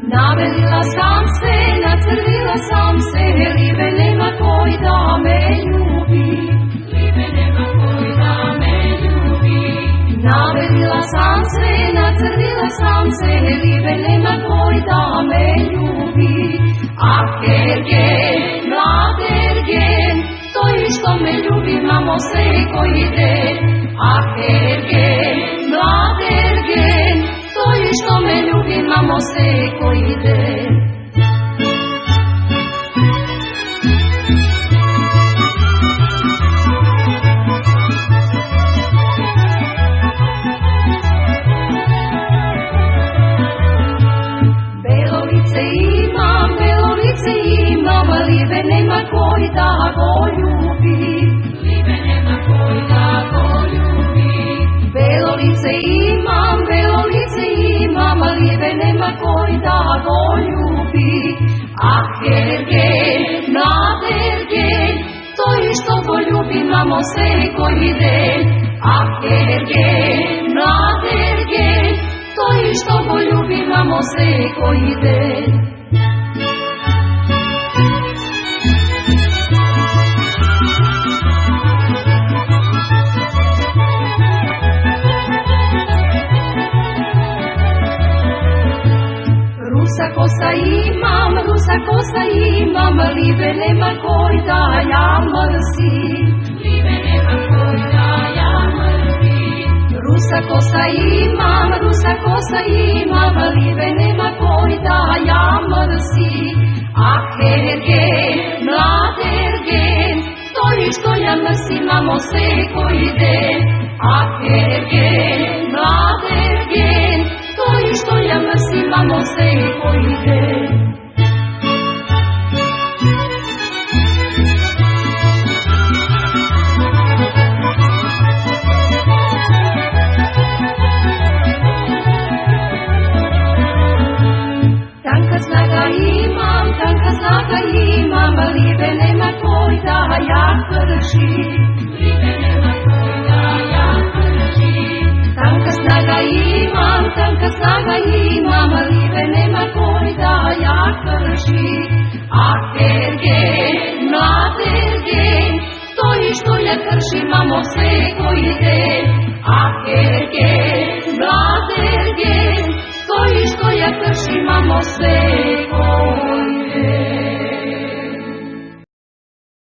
Navelila sam se, nacrvila sam se, libe nema koji da me ljubi. Libe nema koji da me ljubi. Navelila sam se, nacrvila sam se, libe nema koji da me ljubi. Ah, Ergen, mlad Ergen, to je što me ljubi, mamo sve koji den. Ah, Ergen, mlad Ergen, to je što me ljubi, mamo sve koji den. Libe nema koji da go ljubi. Libe nema koji da go ljubi. Belo lice imam, a libe nema koji da go ljubi. Ah, Ergen, mlad Ergen, to je što go ljubi, mamo sve koji den. Ah, Ergen, mlad Ergen, to je što go ljubi, mamo sve koji den. Rusa kosa imam, libe nema koji da ja mrzim. Libe nema koji da ja mrzim. Rusa kosa imam, libe nema koji da ja mrzim. Ah, Ergen, mlad Ergen, to je što ja mrzim, mamo sve koji den. Ah, Ergen, mlad Ergen, to je što ja mrzim, mamo sve koji den. Tanka snaga imam, libe nema koji da ja kršim. Libe nema koji da ja kršim. Tanka snaga imam, libe nema koji da ja kršim. Ah, Ergen, mlad Ergen, to je što ja kršim, mamo sve koji den. Ah, Ergen, mlad Ergen, to je što ja kršim, mamo sve